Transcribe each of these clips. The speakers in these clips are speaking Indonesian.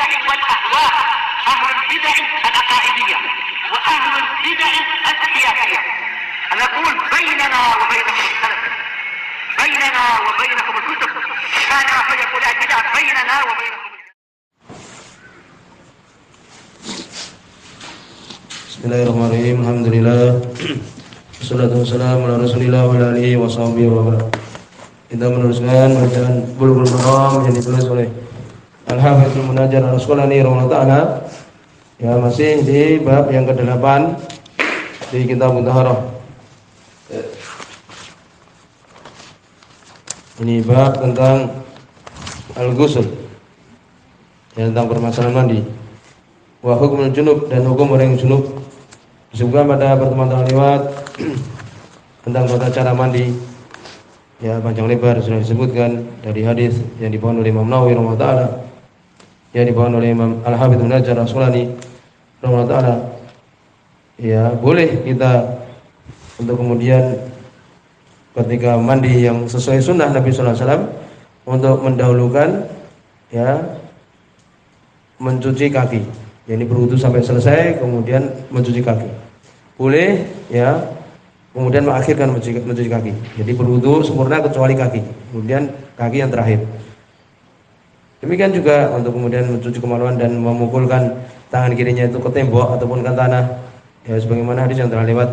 البدع والأهواء، أهل البدع العقائدية وأهل البدع السياسية. نقول بيننا وبينكم السلف، بيننا وبينكم الكتب، كان فيقول البدع بيننا وبينكم. Bismillahirrahmanirrahim. Alhamdulillah. Wassalatu wassalamu ala Rasulillah wa ala alihi wa sahbihi wa barak. Kita meneruskan bacaan Bulughul Maram yang ditulis oleh Al-Hafidz Al-Munajjar Al-Asqalani rahimahullah ta'ala. Ya, masih di bab yang ke-8 di kitab Mutahharah. Ini bab tentang al-ghusl, ya, tentang permasalahan mandi. Wa hukmul junub, dan hukum orang yang junub. Disebutkan pada pertemuan lewat tentang tata cara mandi, ya, panjang lebar sudah disebutkan dari hadis yang dibawakan oleh Imam Nawawi rahimahullah ta'ala, yang dibawakan oleh Imam Al-Hafidz Al-Munajjar Al-Asqalani rahimahullah ta'ala. Ya, boleh kita untuk kemudian ketika mandi yang sesuai sunnah Nabi sallallahu alaihi wasallam untuk mendahulukan, ya, mencuci kaki. Jadi berwudu sampai selesai kemudian mencuci kaki. Boleh, ya, kemudian mengakhirkan mencuci kaki. Jadi berwudu sempurna kecuali kaki, kemudian kaki yang terakhir. Demikian juga untuk kemudian mencuci kemaluan dan memukulkan tangan kirinya itu ke tembok ataupun ke tanah, ya, sebagaimana hadis yang telah lewat.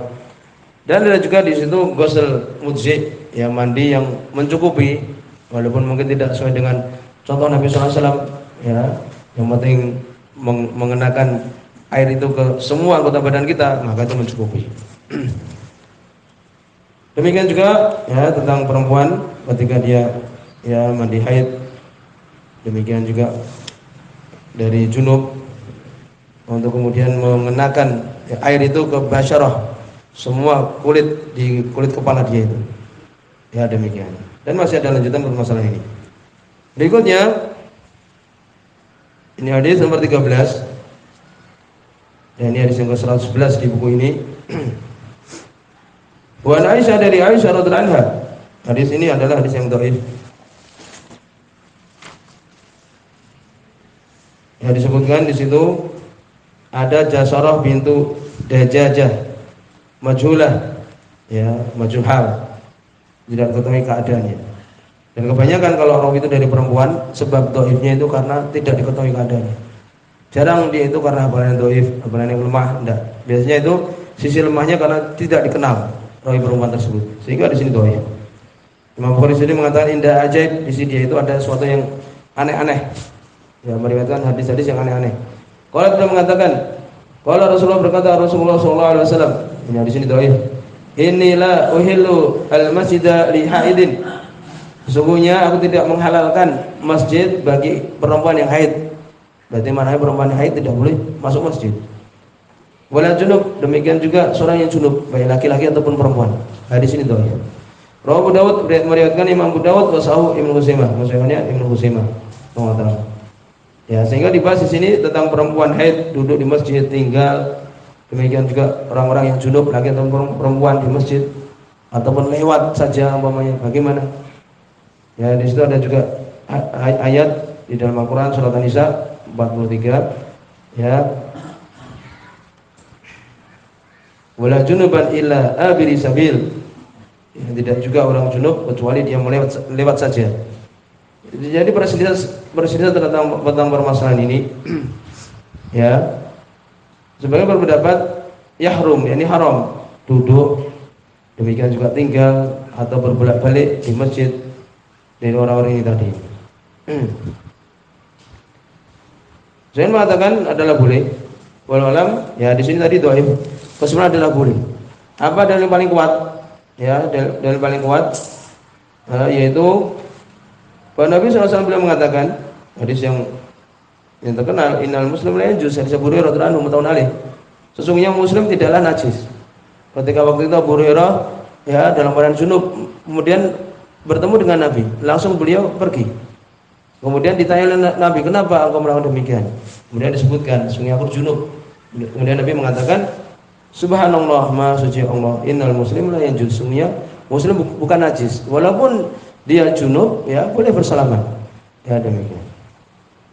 Dan ada juga di situ ghusl mujzi, ya, mandi yang mencukupi, walaupun mungkin tidak sesuai dengan contoh Nabi sallallahu alaihi wasallam, ya, yang penting mengenakan air itu ke semua anggota badan kita, maka itu mencukupi. Demikian juga, ya, tentang perempuan ketika dia, ya, mandi haid. Demikian juga dari junub untuk kemudian mengenakan, ya, air itu ke basyarah, semua kulit di kulit kepala dia itu. Ya, demikian. Dan masih ada lanjutan permasalahan ini. Berikutnya ini hadis nomor 13. Dan ini hadis yang ke-111 di buku ini. Wa Aisyah, dari Aisyah radhiyallahu anha. Hadis ini adalah hadis yang dhaif. Ya, disebutkan di situ ada Jasarah bintu Dajajah majhulah, ya, majhul, tidak ketahui keadaannya. Dan kebanyakan kalau rawi itu dari perempuan, sebab dhaifnya itu karena tidak diketahui keadaannya. Jarang dia itu karena hafalan dhaif, hafalan yang lemah, enggak. Biasanya itu sisi lemahnya karena tidak dikenal rawi perempuan tersebut, sehingga di sini dhaif. Imam Bukhari sendiri mengatakan indah ajaib, di sini dia itu ada sesuatu yang aneh-aneh, ya, meriwayatkan hadis-hadis yang aneh-aneh. Kalau tidak mengatakan, kalau Rasulullah berkata, Rasulullah sallallahu alaihi wasallam, ini di sini dhaif. Inilah uhillu al-masjida li haidin. Sesungguhnya aku tidak menghalalkan masjid bagi perempuan yang haid. Berarti mana perempuan yang haid tidak boleh masuk masjid. Wala junub, demikian juga seorang yang junub, baik laki-laki ataupun perempuan. Hadis ini dhaif. Rawahu Abu Dawud, meriwayatkan Imam Abu Dawud wa sahahu Ibnu Huzaimah, maksudnya Ibnu Huzaimah. Ya, sehingga dibahas di sini tentang perempuan haid duduk di masjid tinggal. Demikian juga orang-orang yang junub, laki ataupun perempuan di masjid ataupun lewat saja umpamanya, bagaimana? Ya, di situ ada juga ayat di dalam Al-Qur'an surat An-Nisa 43, ya. Wala junuban illa abiri sabil. Ya, tidak juga orang junub kecuali dia lewat saja. Jadi perselisihan tentang permasalahan ini, ya. Sebagai berpendapat yahrum, yakni haram duduk, demikian juga tinggal atau berbolak-balik di masjid dari orang-orang ini tadi. Saya mengatakan adalah boleh. Walau alam, ya, di sini tadi dhaif. Kesimpulan adalah boleh. Apa dalil paling kuat? Ya, dalil paling kuat yaitu bahwa Nabi SAW beliau mengatakan, hadis yang terkenal, innal muslim la yanjus, hadis Abu Hurairah radhiyallahu anhu mutawun alaih. Sesungguhnya muslim tidaklah najis. Ketika waktu itu Abu Hurairah, ya, dalam keadaan junub, kemudian bertemu dengan Nabi, langsung beliau pergi. Kemudian ditanya oleh Nabi, kenapa engkau melakukan demikian? Kemudian disebutkan, sesungguhnya aku junub. Kemudian Nabi mengatakan, subhanallah, maha suci Allah, innal muslim la yanjus, sesungguhnya muslim bukan najis, walaupun dia junub, ya, boleh bersalaman. Ya, demikian.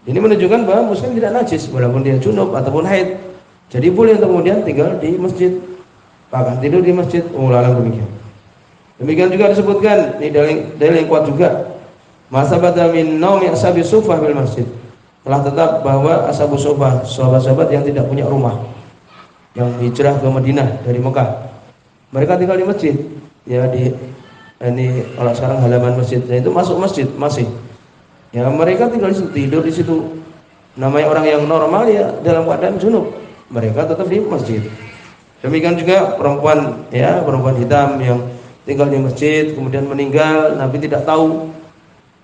Ini menunjukkan bahwa muslim tidak najis walaupun dia junub ataupun haid. Jadi boleh untuk kemudian tinggal di masjid, bahkan tidur di masjid. Demikian. Demikian juga disebutkan ini dalil yang kuat juga. Masabata min naumi ashabi sufah bil masjid. Telah tetap bahwa ashabus sufah, sahabat-sahabat yang tidak punya rumah, yang hijrah ke Madinah dari Mekah, mereka tinggal di masjid. Ya ini kalau sekarang halaman masjidnya itu masuk masjid masih. Ya mereka tinggal di situ, tidur di situ. Namanya orang yang normal ya dalam keadaan junub, mereka tetap di masjid. Demikian juga perempuan hitam yang tinggal di masjid kemudian meninggal, Nabi tidak tahu,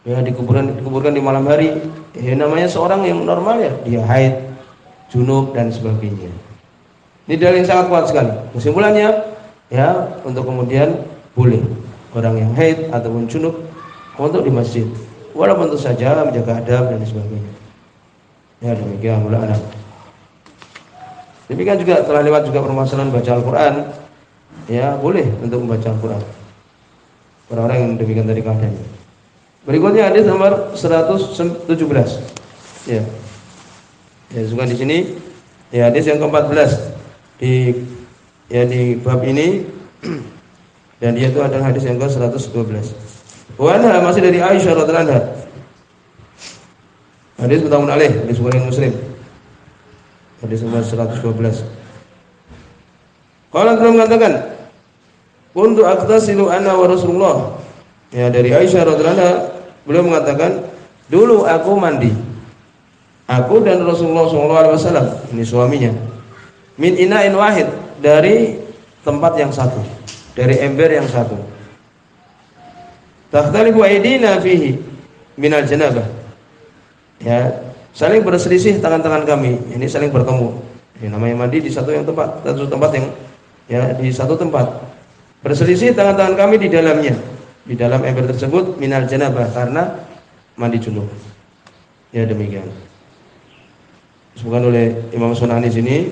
ya dikuburkan di malam hari. Ya namanya seorang yang normal ya, dia haid, junub dan sebagainya. Ini dalil yang sangat kuat sekali. Kesimpulannya ya untuk kemudian boleh orang yang haid ataupun junub untuk di masjid, walaupun tentu saja menjaga adab dan sebagainya. Ya demikian mulai anak. Demikian juga telah lewat juga permasalahan baca Al-Quran. Ya boleh untuk membaca Al-Quran orang-orang yang demikian tadi keadaannya. Berikutnya hadis nomor 117. Ya suka di sini. Ya hadis yang ke-14 di bab ini. Dan dia itu adalah hadis yang ke-112. Wa masih dari Aisyah radhiyallahu anha. Hadis muttafaqun alaih, hadis Bukhari Muslim. Hadis nomor 112. Qala beliau mengatakan, "Kuntu aqtasilu ana wa Rasulullah." Ya dari Aisyah radhiyallahu anha, beliau mengatakan, "Dulu aku mandi. Aku dan Rasulullah SAW, ini suaminya. Min ina'in wahid, dari tempat yang satu, dari ember yang satu. Takhtalifu aydina fihi minal janabah." Ya, saling berselisih tangan-tangan kami. Ini saling bertemu. Ini namanya mandi di satu tempat yang ya di satu tempat. Berselisih tangan-tangan kami di dalamnya. Di dalam ember tersebut minal janabah, karena mandi junub. Ya demikian. Disebutkan oleh Imam Sunani sini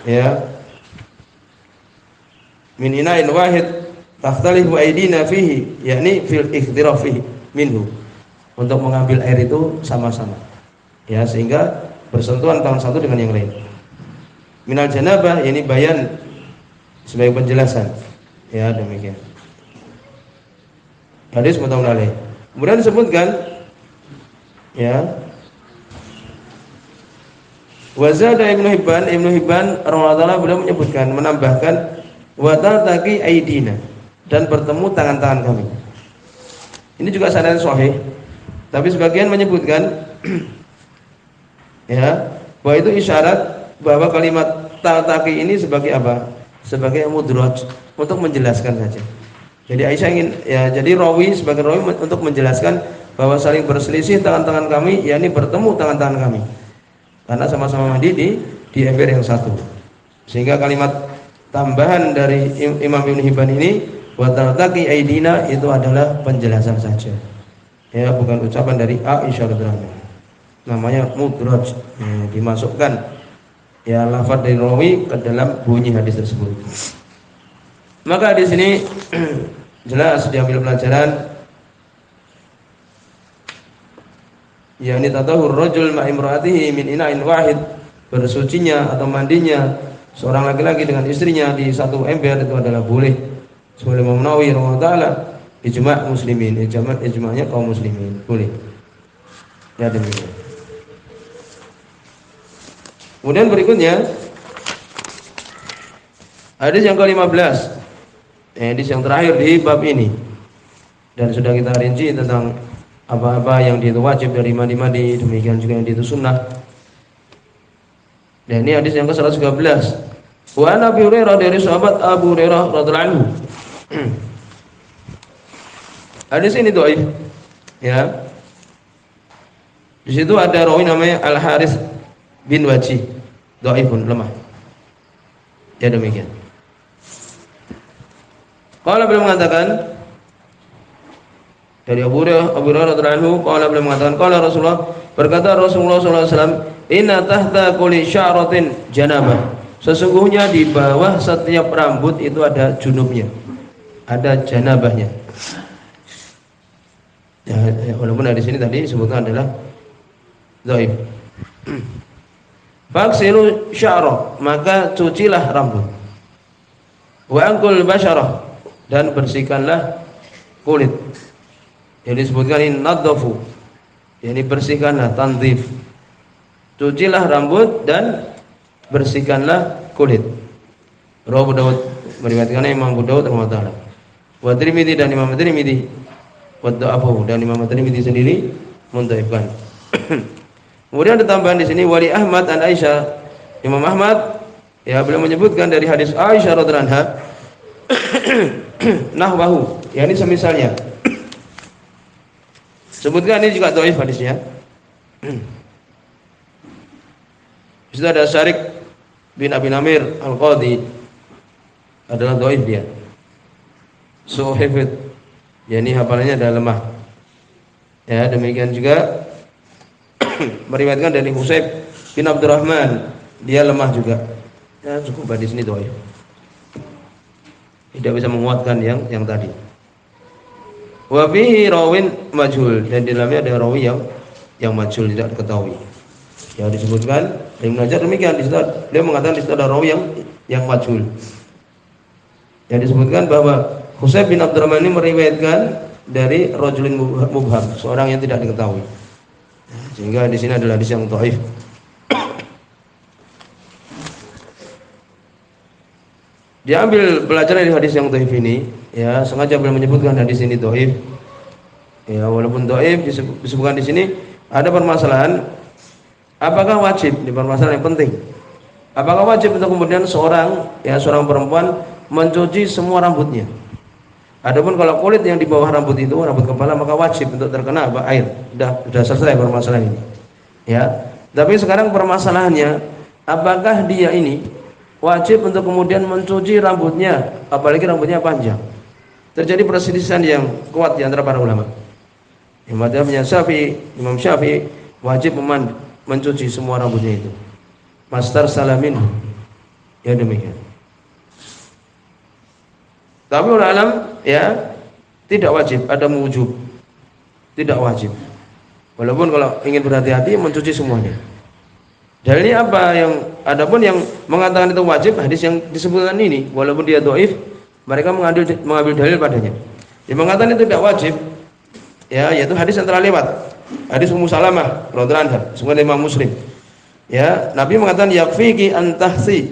ya, min ina'in wahid takhtalifu aydina fihi, yakni fil ikhtiraf fihi minhu, untuk mengambil air itu sama-sama ya, sehingga bersentuhan tangan satu dengan yang lain. Minal janabah ini bayan sebagai penjelasan ya demikian. Hadis muttafaqun alaih. Kemudian disebutkan ya, wazada Ibnu Hibban radhiyallahu beliau menyebutkan, menambahkan wa taltaqi aidina, dan bertemu tangan-tangan kami. Ini juga sanad sahih, tapi sebagian menyebutkan ya bahwa itu isyarat bahwa kalimat taltaqi ini sebagai apa? Sebagai mudraj, untuk menjelaskan saja. Jadi Aisyah ingin ya, jadi sebagai rawi untuk menjelaskan bahwa saling berselisih tangan-tangan kami, yakni bertemu tangan-tangan kami, karena sama-sama mandi di ember yang satu. Sehingga kalimat tambahan dari Imam Ibnu Hibban ini, wa taltaqi aidina, itu adalah penjelasan saja. Ya, bukan ucapan dari Aisyah radhiyallahu anha. Namanya mudraj, ya, dimasukkan ya lafaz dari rawi ke dalam bunyi hadis tersebut. Maka di sini jelas diambil pelajaran, yakni tatahur rajul ma imraatihi min ina'in wahid, bersucinya atau mandinya seorang laki-laki dengan istrinya di satu ember itu adalah boleh. Sebagaimana Imam Nawawi rahimahullah taala, ijma' muslimin, ijma'nya kaum muslimin, boleh. Ya demikian. Kemudian berikutnya hadis yang ke-15. Hadis yang terakhir di bab ini, dan sudah kita rinci tentang apa-apa yang itu wajib dari mandi-mandi, demikian juga yang itu sunnah. Dan ini hadis yang ke-113. Wa an Abi Hurairah, dari sahabat Abu Hurairah radhiyallahu anhu. Hadis ini dhaif. Ya. Di situ ada rawi namanya Al Harits bin Wajih, dhaifun, lemah. Ya demikian. Qala beliau mengatakan dari Abu Hurairah radhiyallahu anhu, qala beliau mengatakan, qala Rasulullah, berkata Rasulullah sallallahu alaihi wasallam, inna tahta kulli sya'ratin janabah, sesungguhnya di bawah setiap rambut itu ada junubnya, ada janabahnya. Ya, walaupun di sini tadi disebutkan adalah dhaif. Faksilu sya'ra, maka cucilah rambut. Wa anqul basyarah, dan bersihkanlah kulit. Yang disebutkan ini nadhafu, yakni bersihkanlah, tanzif. Cucilah rambut dan bersihkanlah kulit. Rawahu Abu Dawud, meriwayatkan Imam Abu Dawud rahimahullah. Wa Tirmidzi, dan Imam Tirmidzi, wa Da'afahu, dan Imam Tirmidzi sendiri mendhaifkan. Kemudian ada tambahan di sini wali Ahmad an Aisyah. Imam Ahmad ya beliau menyebutkan dari hadis Aisyah radhiyallahu anha nahwahu, yakni semisalnya. Sebutkan ini juga dhaif hadisnya. Di situ ada Syarik bin Abi Namir Al-Qadhi, adalah dhaif dia. Suhifid, yakni hafalannya adalah lemah. Ya, demikian juga meriwayatkan dari Husayb bin Abdurrahman, dia lemah juga. Ya, cukup di sini dhaif. Tidak bisa menguatkan yang tadi. Wa fihi rawin majhul, dan di dalamnya ada rawi yang majhul, tidak diketahui. Ya, disebutkan Ibnu Hajar demikian, di situ dia mengatakan di situ ada rawi yang majhul. Yang disebutkan bahwa Husayb bin Abdurrahman ini meriwayatkan dari rajulin mubham, seorang yang tidak diketahui. Sehingga di sini adalah hadis yang dhaif. Diambil pelajaran dari hadis yang dhaif ini, ya sengaja beliau menyebutkan hadis ini dhaif. Ya, walaupun dhaif disebutkan di sini ada permasalahan, apakah wajib, ini permasalahan yang penting. Apakah wajib untuk kemudian seorang perempuan mencuci semua rambutnya? Adapun kalau kulit yang di bawah rambut itu, rambut kepala, maka wajib untuk terkena air. Sudah selesai permasalahan ini. Ya. Tapi sekarang permasalahannya, apakah dia ini wajib untuk kemudian mencuci rambutnya, apalagi rambutnya panjang? Terjadi perselisihan yang kuat di antara para ulama. Imam Syafi'i wajib mencuci semua rambutnya itu. Mastar salamin, ya demikian. Tapi ulama ya tidak wajib, ada wujub, tidak wajib. Walaupun kalau ingin berhati-hati mencuci semuanya. Dalilnya apa? Adapun yang mengatakan itu wajib, hadis yang disebutkan ini, walaupun dia dhaif, mereka mengambil dalil padanya. Yang mengatakan itu tidak wajib, ya, yaitu hadis yang telah lewat, hadis Ummu Salamah radhiyallahu anha, sungguh Imam Muslim. Ya, Nabi mengatakan yakfiki antahsi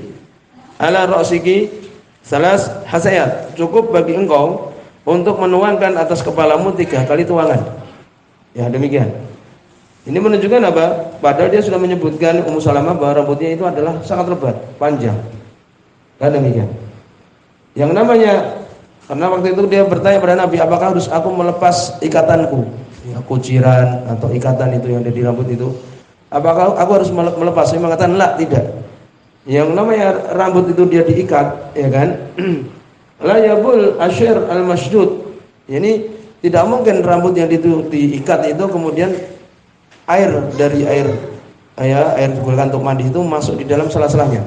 ala ra'siki salas hasayat, cukup bagi engkau untuk menuangkan atas kepalamu 3 kali tuangan. Ya, demikian. Ini menunjukkan apa? Padahal dia sudah menyebutkan Ummu Salamah bahwa rambutnya itu adalah sangat lebat, panjang. Dan demikian. Yang namanya, karena waktu itu dia bertanya pada Nabi, apakah harus aku melepas ikatanku, ya, kuciran atau ikatan itu yang ada di rambut itu, apakah aku harus melepas? Saya mengatakan la, tidak. Yang namanya rambut itu dia diikat, ya kan? La yabul asyir al-masydud. Ini tidak mungkin rambut yang itu diikat itu kemudian air digunakan untuk mandi itu masuk di dalam sela-selanya.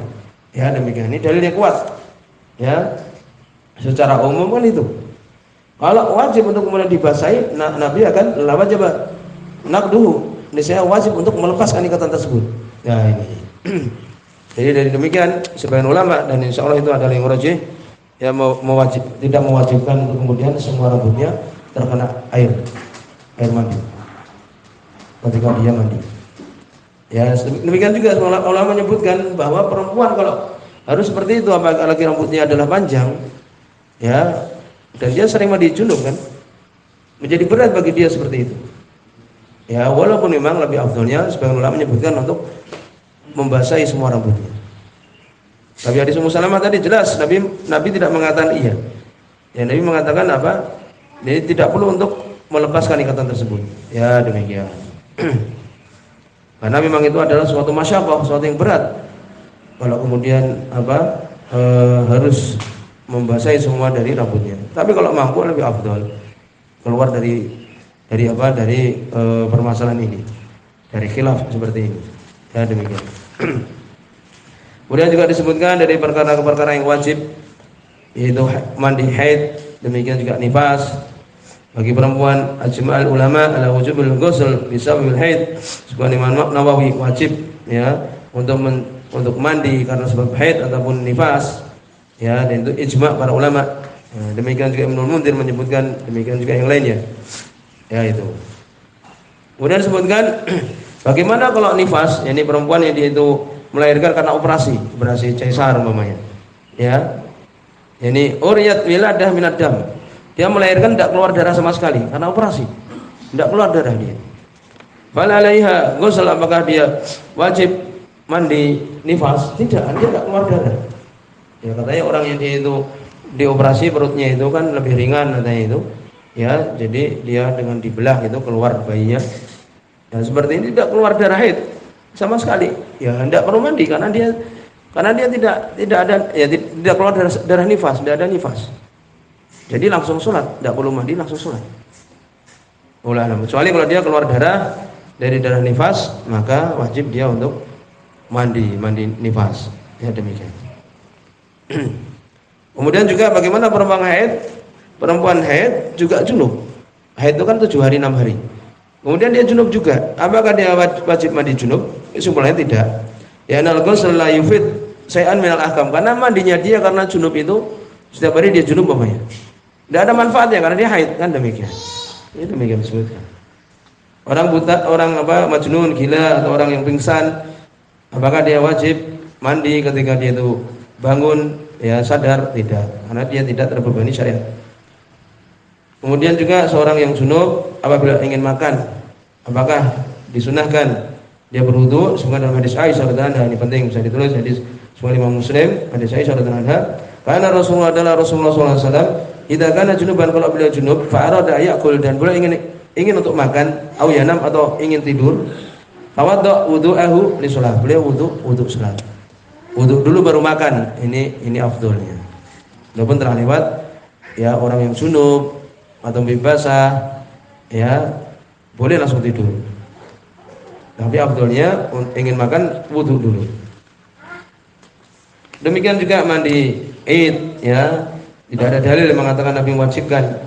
Ya, demikian. Ini dalilnya kuat. Ya. Secara umum kan itu. Kalau wajib untuk kemudian dibasahi, Nabi akan la wajib naqduhu. Ini saya wajib untuk melepaskan ikatan tersebut. Ya, ini. Jadi dari demikian sebagian ulama, dan insya Allah itu adalah yang rajih, ya tidak mewajibkan untuk kemudian semua rambutnya terkena air mandi ketika dia mandi. Ya, demikian juga ulama menyebutkan bahwa perempuan kalau harus seperti itu, apalagi rambutnya adalah panjang, ya, dan dia sering mandi junub kan, menjadi berat bagi dia seperti itu. Ya, walaupun memang lebih afdalnya sebagian ulama menyebutkan untuk membasahi semua rambutnya. Tapi hadis Ummu Salamah tadi jelas Nabi tidak mengatakan iya. Ya, Nabi mengatakan apa? Jadi tidak perlu untuk melepaskan ikatan tersebut. Ya, demikian. Karena memang itu adalah suatu masyaqqah, suatu yang berat. Kalau kemudian harus membasahi semua dari rambutnya. Tapi kalau mampu lebih afdal keluar dari permasalahan ini, dari khilaf seperti ini. Ya, demikian. Kemudian juga disebutkan dari perkara-perkara yang wajib, yaitu mandi haid, demikian juga nifas, Bagi perempuan ajma'al ulama ala wujubil ghusl bisababil haid. Sebagai Imam Nawawi wajib ya untuk mandi karena sebab haid ataupun nifas. Ya, dan itu ijma' para ulama. Nah, demikian juga Ibnu Munzir menyebutkan, demikian juga yang lainnya. Ya itu. Kemudian disebutkan bagaimana kalau nifas, yakni perempuan yang dia itu melahirkan karena operasi cesar umpamanya. Ya. Yani uriyat wiladah minad dam. Dia melahirkan tidak keluar darah sama sekali karena operasi. Tidak keluar darah dia. Fal alaiha ghusl, apakah dia wajib mandi nifas? Tidak, dia tidak keluar darah. Ya katanya orang yang dia itu dioperasi perutnya itu kan lebih ringan katanya itu. Ya, jadi dia dengan dibelah itu keluar bayinya. Ya seperti ini tidak keluar darah haid sama sekali. Ya tidak perlu mandi karena dia tidak ada ya tidak keluar darah nifas, tidak ada nifas. Jadi langsung sholat, tidak perlu mandi, langsung sholat. Kecuali kalau dia keluar darah dari darah nifas, maka wajib dia untuk mandi nifas. Ya demikian. Kemudian juga bagaimana perempuan haid? Perempuan haid juga junub. Haid itu kan 7 hari 6 hari. Kemudian dia junub juga. Apakah dia wajib mandi junub? Kesimpulannya tidak. Ya nal ghusl la yufid syai'an minal ahkam. Karena mandinya dia karena junub itu setiap hari dia junub umpamanya. Tidak ada manfaatnya karena dia haid, kan demikian. Ini demikian disebutkan. Orang buta, orang majnun, gila atau orang yang pingsan, apakah dia wajib mandi ketika dia itu bangun ya sadar? Tidak, karena dia tidak terbebani syariat. Kemudian juga seorang yang junub apabila ingin makan, apakah disunahkan dia berwudu? Sebagaimana dalam hadis Aisyah radhiyallahu anha, ini penting bisa ditulis, hadis Sahih Imam Muslim, hadis Aisyah radhiyallahu anha, karena Rasulullah sallallahu alaihi wasallam idza kana junuban, kalau beliau junub fa arada ya'kul, dan beliau ingin untuk makan, au yanam atau ingin tidur, tawadda wudu'ahu li shalah, beliau wudu salat. Wudu dulu baru makan. Ini afdolnya. Walaupun telah lewat ya orang yang junub atau basah ya boleh langsung tidur. Tapi afdolnya ingin makan wudu dulu. Demikian juga mandi Id ya. Tidak ada dalil yang mengatakan Nabi mewajibkan.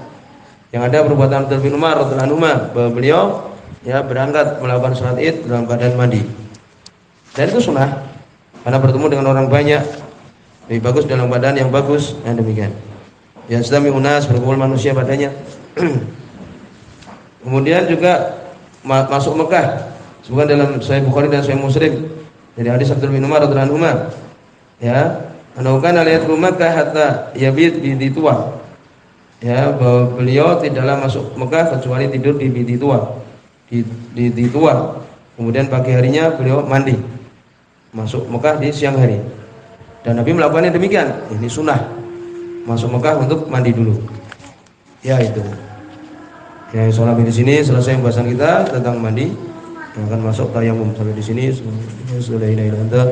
Yang ada perbuatan Abdullah bin Umar radhiyallahu anhu bahwa beliau ya berangkat melakukan salat Id dalam keadaan mandi. Dan itu sunnah karena bertemu dengan orang banyak, lebih bagus dalam keadaan yang bagus, dan demikian. Ya sedami unas, berkumpul manusia padanya. Kemudian juga masuk Mekah. Sebutkan dalam Sahih Bukhari dan Sahih Muslim dari hadis Abdullah bin Umar radhiyallahu anhu ya, anaukan aliyat Makkah hatta yabit bi tua. Ya, bahwa beliau tidaklah masuk Mekah kecuali tidur di bidi tua. Di tua. Kemudian pagi harinya beliau mandi. Masuk Mekah di siang hari. Dan Nabi melakukannya demikian. Ini sunnah. Masuk Mekah untuk mandi dulu. Ya itu. Ya, insyaallah di sini selesai pembahasan kita tentang mandi. Yang akan masuk tayamum sampai di sini. Sudah ini anta.